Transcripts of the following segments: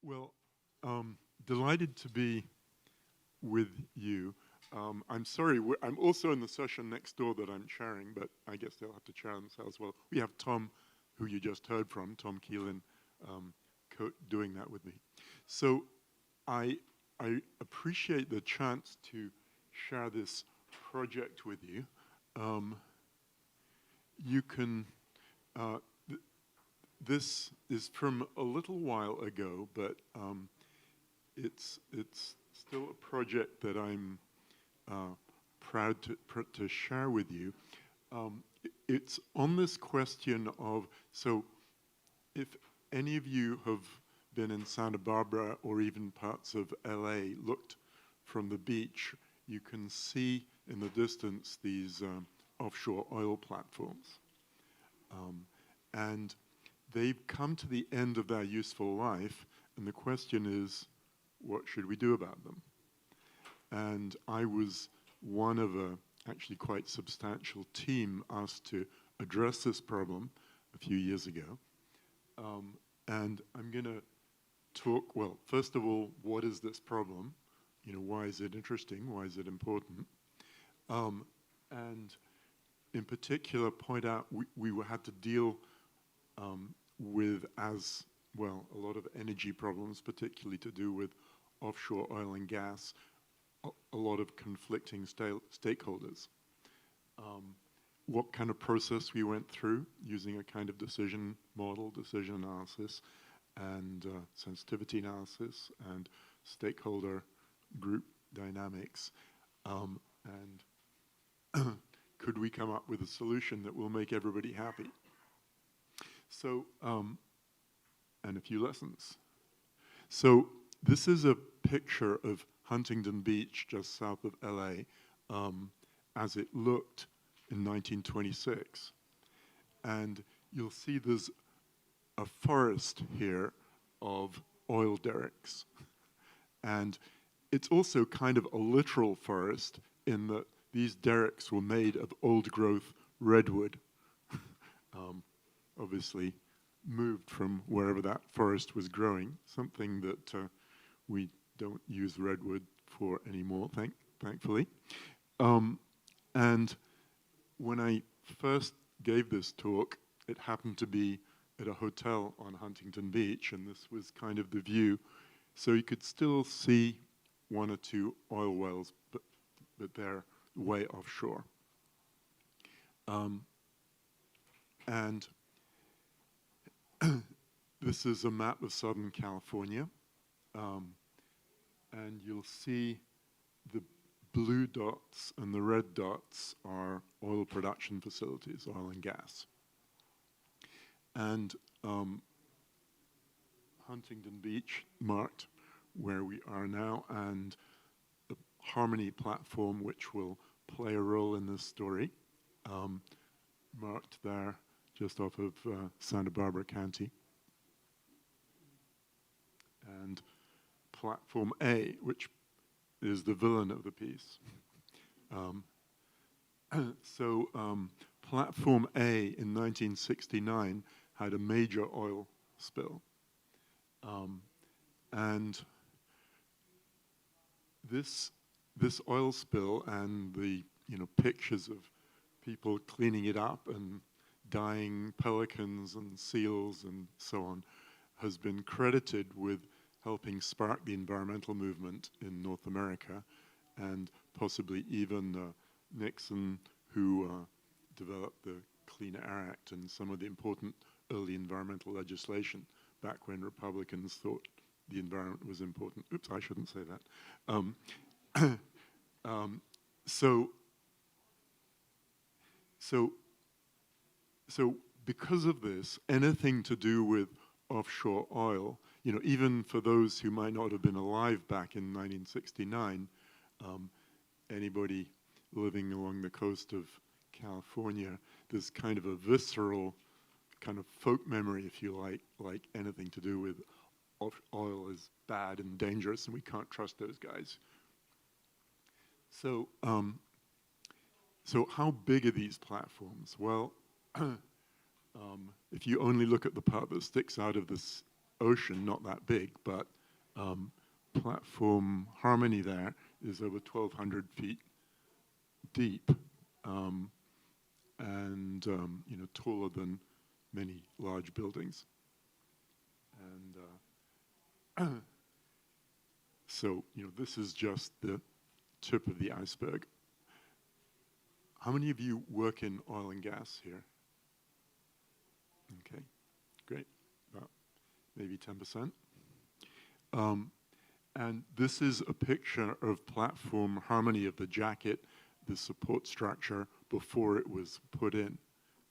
Well, delighted to be with you. I'm sorry, I'm also in the session next door that I'm chairing, but I guess they'll have to chair themselves. Well, we have Tom, who you just heard from, Tom Keelan, doing that with me. So I appreciate the chance to share this project with you. You can, this is from a little while ago, but it's still a project that I'm proud to share with you. It's on this question of, so if any of you have been in Santa Barbara or even parts of LA, looked from the beach, you can see in the distance these offshore oil platforms. And they've come to the end of their useful life, and the question is, what should we do about them? And I was one of a actually quite substantial team asked to address this problem a few years ago. And I'm going to talk, well, first of all, what is this problem? You know, why is it interesting? Why is it important? And in particular, point out we had to deal with, as well, a lot of energy problems, particularly to do with offshore oil and gas, a lot of conflicting stakeholders. What kind of process we went through using a kind of decision model, decision analysis, and sensitivity analysis, and stakeholder group dynamics. And could we come up with a solution that will make everybody happy? So, and a few lessons. So this is a picture of Huntington Beach, just south of LA, as it looked in 1926. And you'll see there's a forest here of oil derricks. And it's also kind of a literal forest in that these derricks were made of old growth redwood, obviously moved from wherever that forest was growing, something that we don't use redwood for anymore, thankfully. And when I first gave this talk, it happened to be at a hotel on Huntington Beach, and this was kind of the view. So you could still see one or two oil wells, but they're way offshore. And this is a map of Southern California. And you'll see the blue dots and the red dots are oil production facilities, oil and gas. And Huntington Beach marked where we are now, and the Harmony platform, which will play a role in this story, marked there just off of Santa Barbara County. And Platform A, which is the villain of the piece. Platform A in 1969 had a major oil spill. And this oil spill and the pictures of people cleaning it up and dying pelicans and seals and so on has been credited with helping spark the environmental movement in North America, and possibly even Nixon, who developed the Clean Air Act and some of the important early environmental legislation back when Republicans thought the environment was important. Oops, I shouldn't say that. So because of this, anything to do with offshore oil, even for those who might not have been alive back in 1969, anybody living along the coast of California, there's kind of a visceral kind of folk memory, if you like anything to do with oil is bad and dangerous, and we can't trust those guys. So, so how big are these platforms? Well, if you only look at the part that sticks out of this ocean, not that big, but platform Harmony there is over 1,200 feet deep, and taller than many large buildings. And so this is just the tip of the iceberg. How many of you work in oil and gas here? Okay, great. About maybe 10%. And this is a picture of platform Harmony, of the jacket, the support structure before it was put in.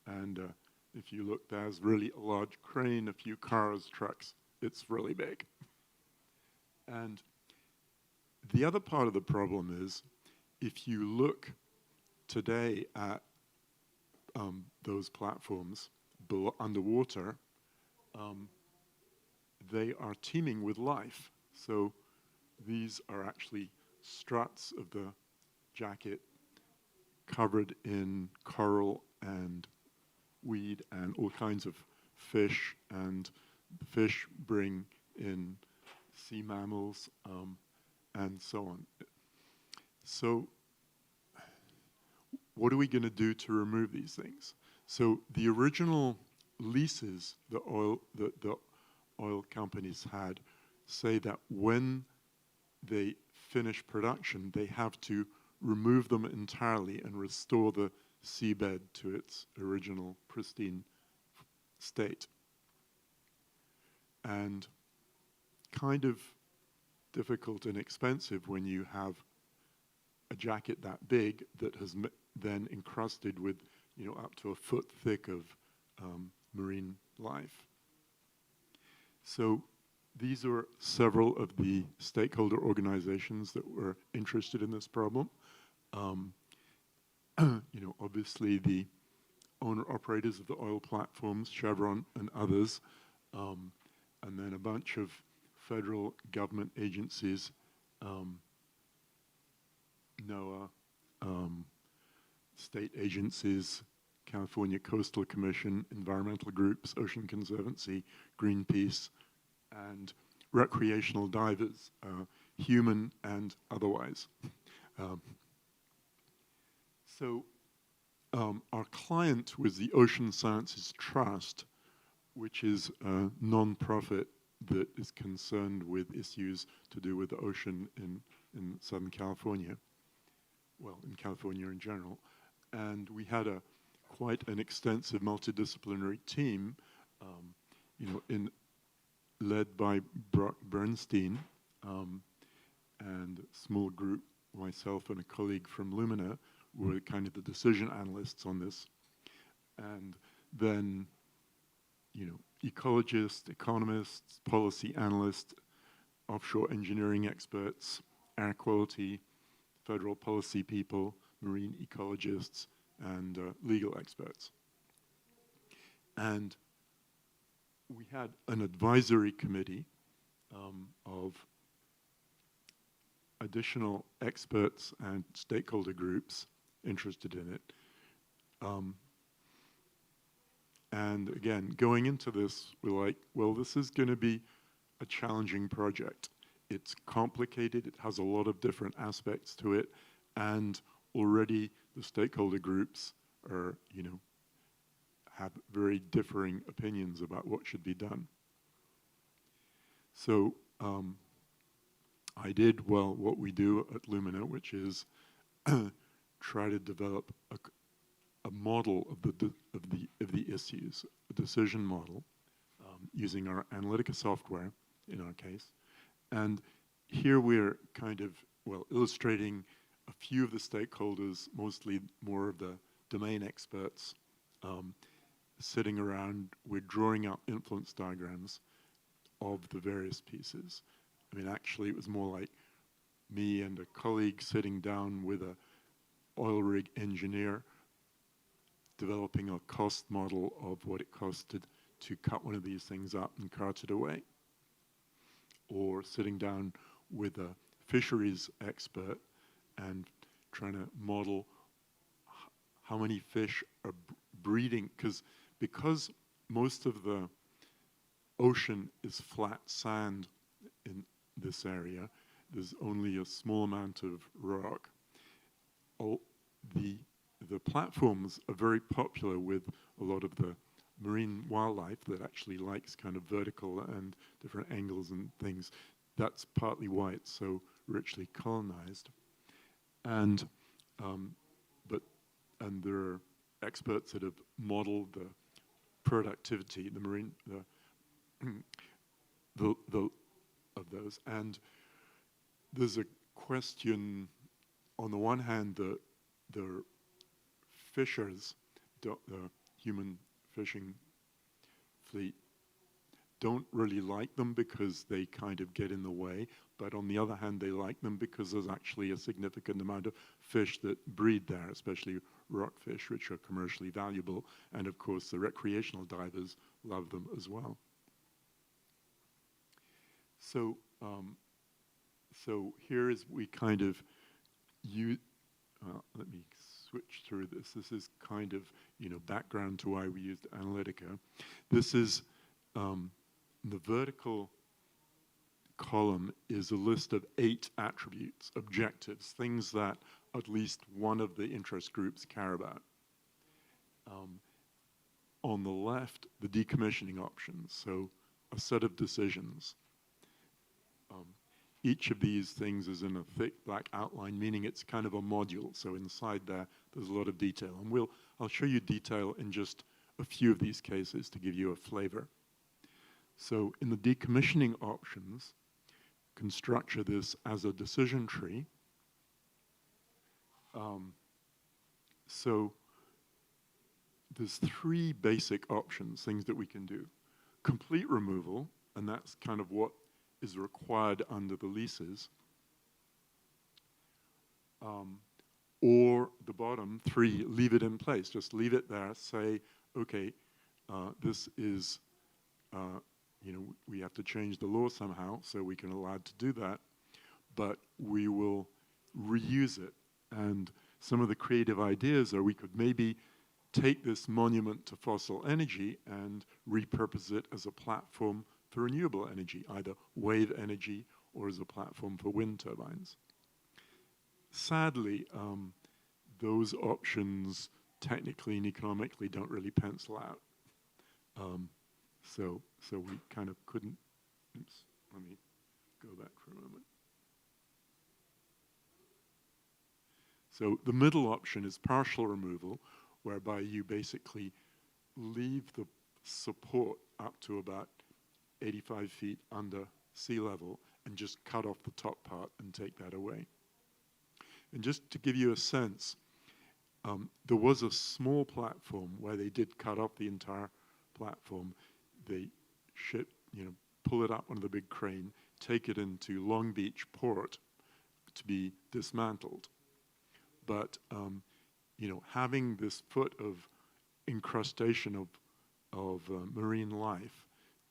And if you look, there's really a large crane, a few cars, trucks. It's really big. And the other part of the problem is, if you look today at those platforms underwater, they are teeming with life. So these are actually struts of the jacket covered in coral and weed and all kinds of fish, and the fish bring in sea mammals and so on. So what are we going to do to remove these things? So the original leases the oil companies had say that when they finish production, they have to remove them entirely and restore the seabed to its original pristine state. And kind of difficult and expensive when you have a jacket that big that has then encrusted with up to a foot thick of marine life. So these are several of the stakeholder organizations that were interested in this problem. Obviously the owner-operators of the oil platforms, Chevron and others, and then a bunch of federal government agencies, NOAA, state agencies, California Coastal Commission, environmental groups, Ocean Conservancy, Greenpeace, and recreational divers, human and otherwise. So our client was the Ocean Sciences Trust, which is a non-profit that is concerned with issues to do with the ocean in Southern California, well, in California in general. And we had quite an extensive multidisciplinary team, led by Brock Bernstein, and a small group, myself and a colleague from Lumina, were kind of the decision analysts on this. And then, ecologists, economists, policy analysts, offshore engineering experts, air quality, federal policy people, marine ecologists, and legal experts. And we had an advisory committee of additional experts and stakeholder groups interested in it. And again, going into this, we're like, well, this is going to be a challenging project. It's complicated, it has a lot of different aspects to it, and already the stakeholder groups are, have very differing opinions about what should be done. So I did, what we do at Lumina, which is try to develop a model of the issues, a decision model, using our Analytica software, in our case. And here we're kind of, illustrating a few of the stakeholders, mostly more of the domain experts, sitting around. We're drawing out influence diagrams of the various pieces. I mean, actually, it was more like me and a colleague sitting down with a oil rig engineer, developing a cost model of what it costed to cut one of these things up and cart it away. Or sitting down with a fisheries expert and trying to model how many fish are breeding, because most of the ocean is flat sand this area. There's only a small amount of rock. The platforms are very popular with a lot of the marine wildlife that actually likes kind of vertical and different angles and things. That's partly why it's so richly colonized. And there are experts that have modeled the productivity, the marine, of those. And there's a question, on the one hand, the fishers, the human fishing fleet, don't really like them because they kind of get in the way, but on the other hand, they like them because there's actually a significant amount of fish that breed there, especially rockfish, which are commercially valuable, and of course the recreational divers love them as well. So, so here is we kind of use, let me switch through this. This is kind of, background to why we used Analytica. This is, the vertical column is a list of 8 attributes, objectives, things that at least one of the interest groups care about. On the left, the decommissioning options, so a set of decisions. Each of these things is in a thick black outline, meaning it's kind of a module. So inside there, there's a lot of detail. And I'll show you detail in just a few of these cases to give you a flavor. So in the decommissioning options, you can structure this as a decision tree. So there's 3 basic options, things that we can do. Complete removal, and that's kind of what is required under the leases. Or the bottom 3, leave it in place. Just leave it there. Say, okay, this is, we have to change the law somehow, so we can allow to do that, but we will reuse it. And some of the creative ideas are we could maybe take this monument to fossil energy and repurpose it as a platform for renewable energy, either wave energy or as a platform for wind turbines. Sadly, those options technically and economically don't really pencil out. So we kind of couldn't, oops, let me go back for a moment. So the middle option is partial removal, whereby you basically leave the support up to about 85 feet under sea level and just cut off the top part and take that away. And just to give you a sense, there was a small platform where they did cut off the entire platform. They pull it up on the big crane, take it into Long Beach port to be dismantled. But having this foot of incrustation of marine life,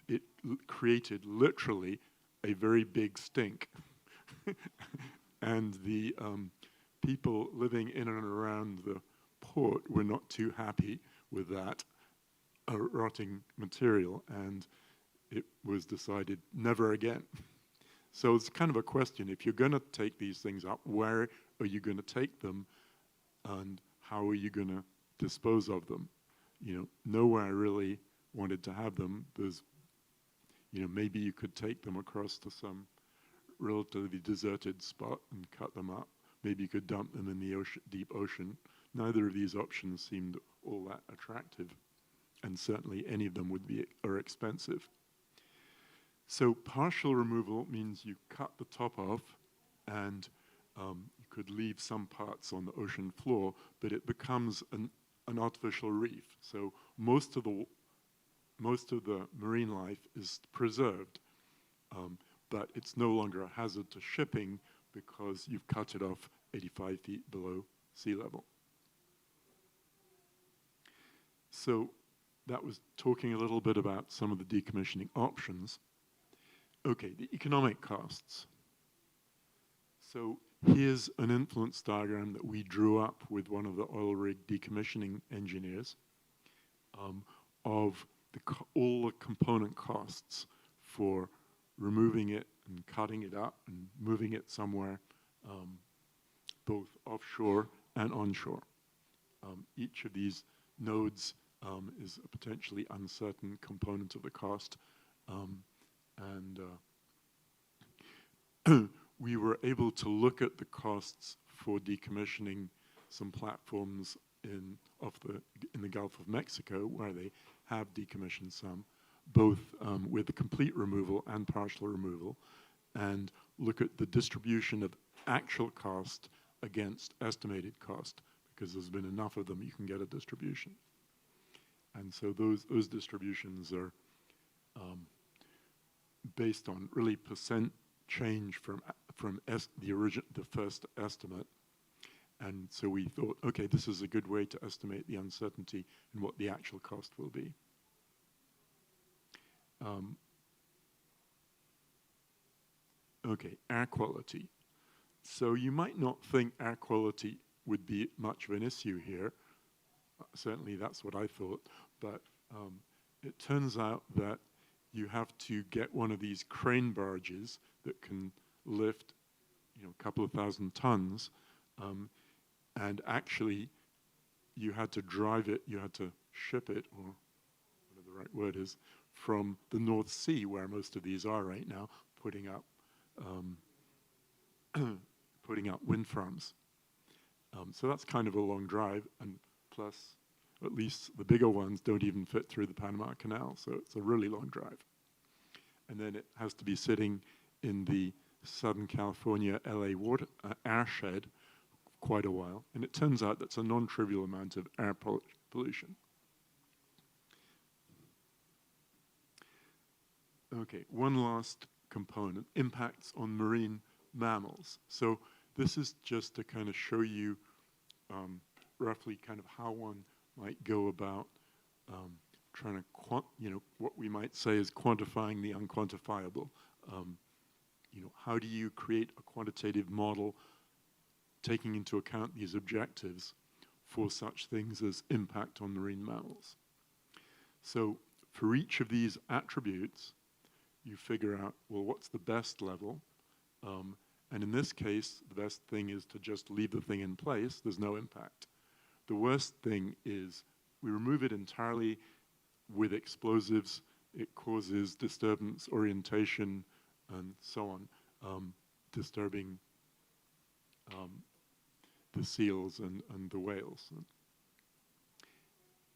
it created literally a very big stink. And the people living in and around the port were not too happy with that rotting material, and it was decided never again. So it's kind of a question, if you're going to take these things up, where are you going to take them, and how are you going to dispose of them? Nowhere really wanted to have them. There's, maybe you could take them across to some relatively deserted spot and cut them up. Maybe you could dump them in the ocean, deep ocean. Neither of these options seemed all that attractive, and certainly any of them are expensive. So partial removal means you cut the top off, and you could leave some parts on the ocean floor, but it becomes an artificial reef. So most of the marine life is preserved, but it's no longer a hazard to shipping because you've cut it off 85 feet below sea level. So that was talking a little bit about some of the decommissioning options. Okay, the economic costs. So here's an influence diagram that we drew up with one of the oil rig decommissioning engineers of all the component costs for removing it and cutting it up and moving it somewhere, both offshore and onshore. Each of these nodes is a potentially uncertain component of the cost. We were able to look at the costs for decommissioning some platforms in the Gulf of Mexico, where they have decommissioned some, both with the complete removal and partial removal, and look at the distribution of actual cost against estimated cost, because there's been enough of them you can get a distribution. And so those distributions are based on really percent change from the first estimate. And so we thought, okay, this is a good way to estimate the uncertainty and what the actual cost will be. Okay, air quality. So you might not think air quality would be much of an issue here. Certainly that's what I thought, but it turns out that you have to get one of these crane barges that can lift, a couple of thousand tons, and actually you had to drive it, you had to ship it, or whatever the right word is, from the North Sea, where most of these are right now, putting up wind farms. So that's kind of a long drive, and plus, at least the bigger ones don't even fit through the Panama Canal, so it's a really long drive. And then it has to be sitting in the Southern California LA air shed quite a while, and it turns out that's a non-trivial amount of air pollution. Okay, one last component, impacts on marine mammals. So this is just to kind of show you roughly kind of how one might go about trying to, what we might say is quantifying the unquantifiable. How do you create a quantitative model taking into account these objectives for such things as impact on marine mammals? So for each of these attributes, you figure out, well, what's the best level? And in this case, the best thing is to just leave the thing in place. There's no impact. The worst thing is we remove it entirely with explosives. It causes disturbance, orientation, and so on, disturbing the seals and the whales.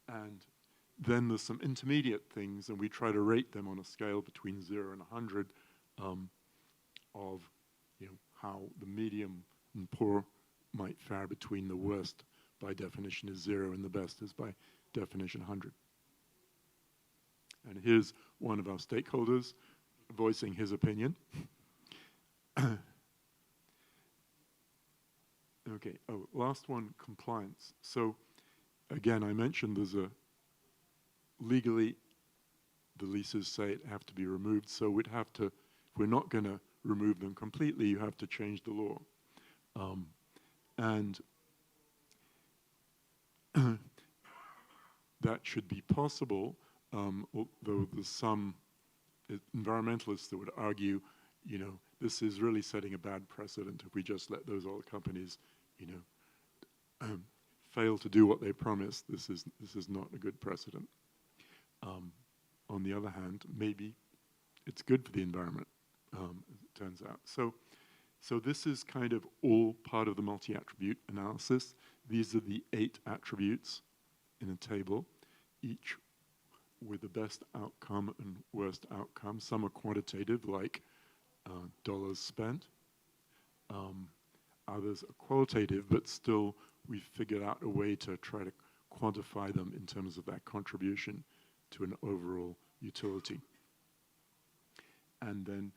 And then there's some intermediate things, and we try to rate them on a scale between 0 and 100 of how the medium and poor might fare between the worst by definition is 0 and the best is by definition 100. And here's one of our stakeholders voicing his opinion. Okay, last one, compliance. So again, I mentioned there's legally, the leases say it have to be removed, so we'd have to, if we're not going to remove them completely, you have to change the law. And that should be possible, although there's some environmentalists that would argue, this is really setting a bad precedent if we just let those oil companies, fail to do what they promised. This is not a good precedent. On the other hand, maybe it's good for the environment, it turns out. So this is kind of all part of the multi-attribute analysis. These are the 8 attributes in a table, each with the best outcome and worst outcome. Some are quantitative, like dollars spent. Others are qualitative, but still we've figured out a way to try to quantify them in terms of that contribution to an overall utility. And then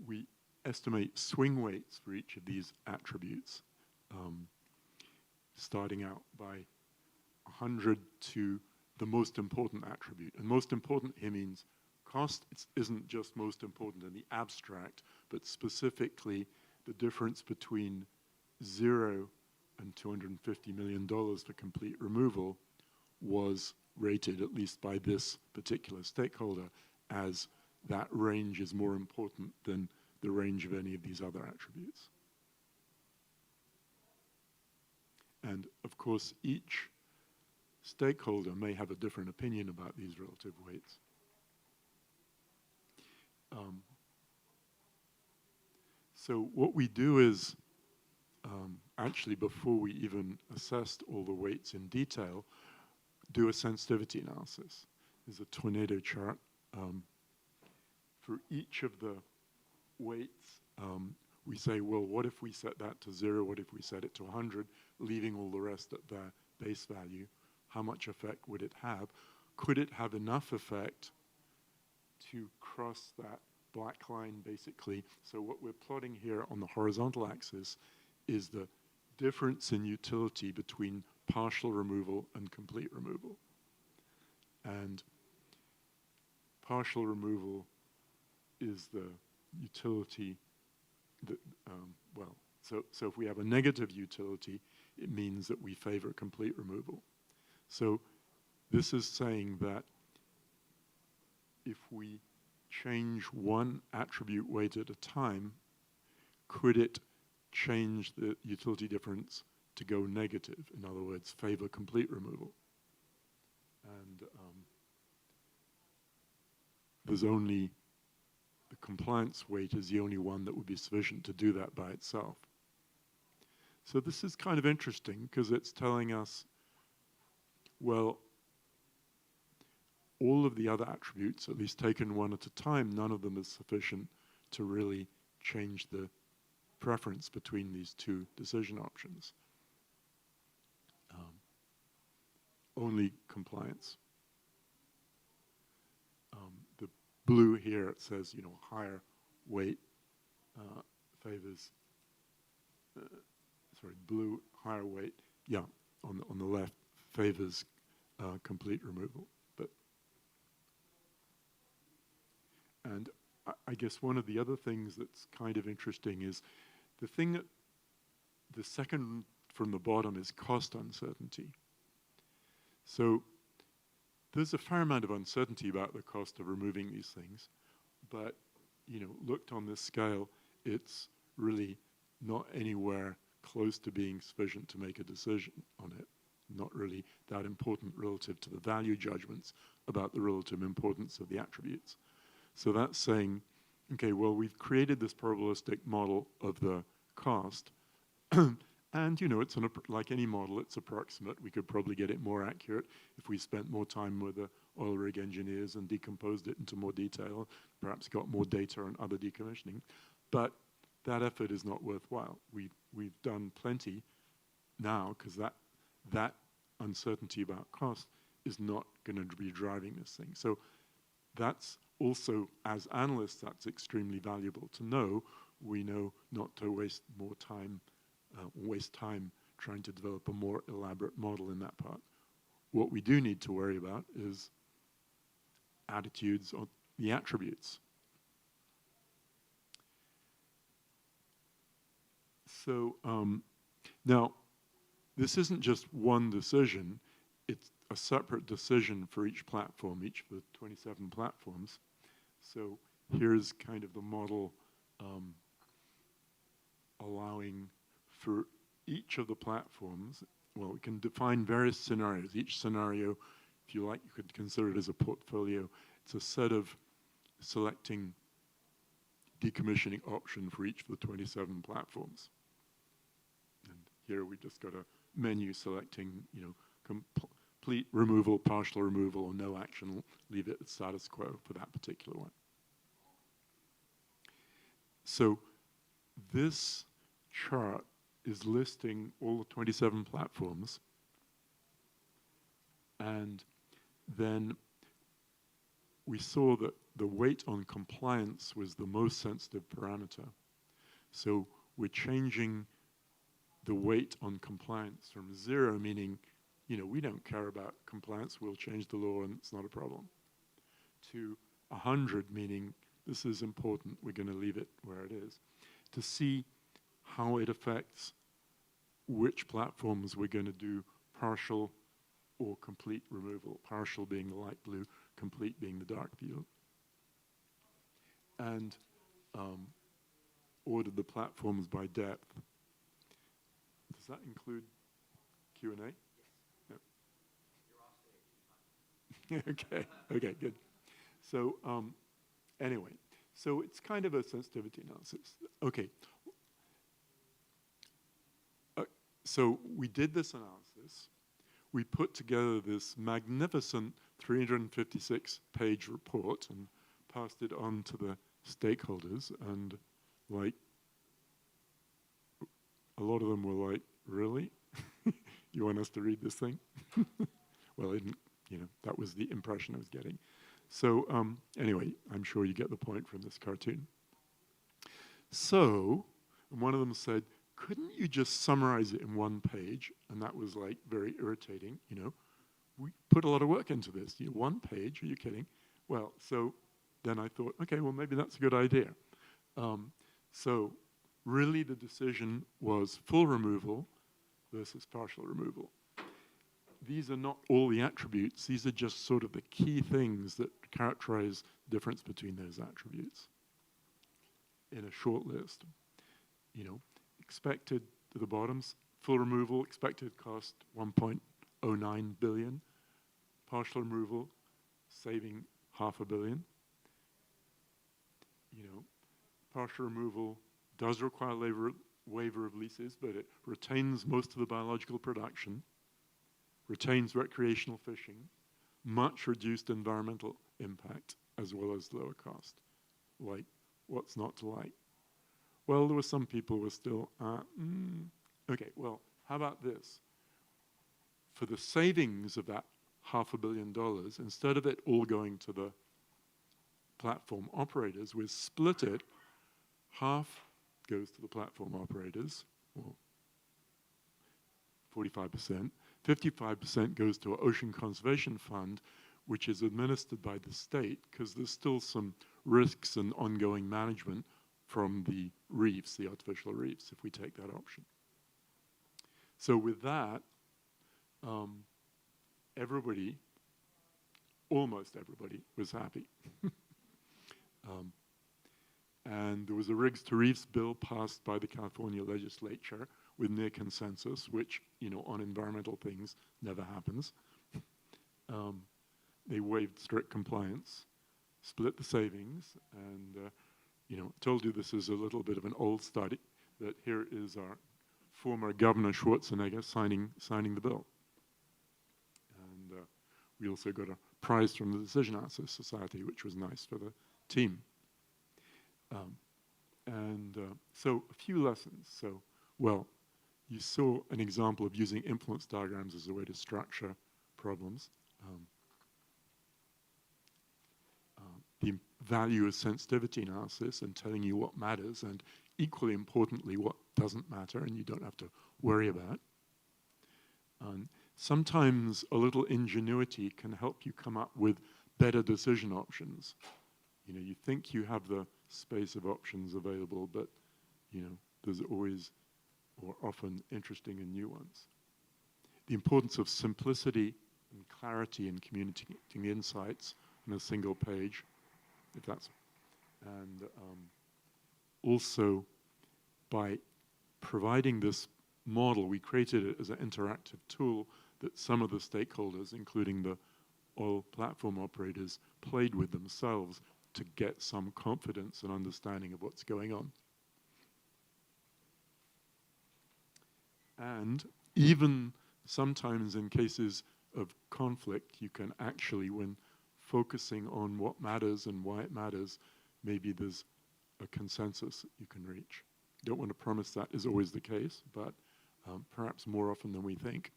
we estimate swing weights for each of these attributes, starting out by 100 to the most important attribute. And most important here means cost isn't just most important in the abstract, but specifically the difference between 0 and $250 million for complete removal was rated, at least by this particular stakeholder, as that range is more important than the range of any of these other attributes. And of course, each stakeholder may have a different opinion about these relative weights. So what we do is, actually before we even assessed all the weights in detail, do a sensitivity analysis. There's a tornado chart. For each of the weights, we say, well, what if we set that to 0? What if we set it to 100, leaving all the rest at their base value? How much effect would it have? Could it have enough effect to cross that black line, basically? So what we're plotting here on the horizontal axis is the difference in utility between partial removal and complete removal. And partial removal is the utility that, so if we have a negative utility, it means that we favor complete removal. So this is saying that if we change one attribute weight at a time, could it change the utility difference to go negative? In other words, favor complete removal. And there's only the compliance weight is the only one that would be sufficient to do that by itself. So this is kind of interesting because it's telling us, well, all of the other attributes, at least taken one at a time, none of them is sufficient to really change the preference between these two decision options. Only compliance. The blue here, it says, higher weight favors, blue, higher weight, yeah, on the left favors complete removal. And I guess one of the other things that's kind of interesting is the thing that the second from the bottom is cost uncertainty. So there's a fair amount of uncertainty about the cost of removing these things, but looked on this scale, it's really not anywhere close to being sufficient to make a decision on it. Not really that important relative to the value judgments about the relative importance of the attributes. So that's saying, okay, well, we've created this probabilistic model of the cost, and it's like any model, it's approximate. We could probably get it more accurate if we spent more time with the oil rig engineers and decomposed it into more detail, perhaps got more data on other decommissioning. But that effort is not worthwhile. We've done plenty now because that uncertainty about cost is not going to be driving this thing. So that's also, as analysts, that's extremely valuable to know. We know not to waste more time, waste time trying to develop a more elaborate model in that part. What we do need to worry about is attitudes on the attributes. So now, this isn't just one decision. It's a separate decision for each platform, each of the 27 platforms. So here's kind of the model allowing for each of the platforms. Well, we can define various scenarios. Each scenario, if you like, you could consider it as a portfolio. It's a set of selecting decommissioning option for each of the 27 platforms. And here we just got a menu selecting, complete removal, partial removal, or no action, leave it at status quo for that particular one. So this chart is listing all the 27 platforms, and then we saw that the weight on compliance was the most sensitive parameter. So we're changing the weight on compliance from 0, meaning we don't care about compliance, we'll change the law and it's not a problem, to 100, meaning this is important, we're going to leave it where it is, to see how it affects which platforms we're going to do partial or complete removal, partial being the light blue, complete being the dark blue. And ordered the platforms by depth. Does that include Q&A? Yes. Yep. Okay, okay, good. So anyway, so it's kind of a sensitivity analysis. Okay. So we did this analysis. We put together this magnificent 356-page report and passed it on to the stakeholders, and like a lot of them were like, really? You want us to read this thing? Well, I didn't, that was the impression I was getting. So anyway, I'm sure you get the point from this cartoon. So one of them said, couldn't you just summarize it in one page? And that was like very irritating, We put a lot of work into this. One page, are you kidding? Well, so then I thought, okay, well, maybe that's a good idea. So really the decision was full removal versus partial removal. These are not all the attributes. These are just sort of the key things that characterize the difference between those attributes in a short list. Expected to the bottoms, full removal, expected cost 1.09 billion. Partial removal, saving $500 million. Partial removal does require waiver of leases, but it retains most of the biological production, retains recreational fishing, much reduced environmental impact, as well as lower cost. Like, what's not to like? Well, there were some people who were still, okay, well, how about this? For the savings of that $500 million, instead of it all going to the platform operators, we split it. Half goes to the platform operators, or 45%. 55% goes to an ocean conservation fund, which is administered by the state, because there's still some risks and ongoing management from the reefs, the artificial reefs, if we take that option. So with that, everybody, almost everybody, was happy. And there was a Rigs to Reefs bill passed by the California legislature with near consensus, which, on environmental things never happens. They waived strict compliance, split the savings, and told you this is a little bit of an old study, that here is our former Governor Schwarzenegger signing the bill. And we also got a prize from the Decision Analysis Society, which was nice for the team. So a few lessons. So, well, you saw an example of using influence diagrams as a way to structure problems. The value of sensitivity analysis and telling you what matters, and equally importantly, what doesn't matter and you don't have to worry about. Sometimes a little ingenuity can help you come up with better decision options. You think you have the space of options available, but there's always, or often, interesting and new ones. The importance of simplicity and clarity in communicating the insights on a single page, if that's, and also by providing this model, we created it as an interactive tool that some of the stakeholders, including the oil platform operators, played with themselves to get some confidence and understanding of what's going on. And even sometimes in cases of conflict, you can actually, when focusing on what matters and why it matters, maybe there's a consensus that you can reach. Don't want to promise that is always the case, but perhaps more often than we think.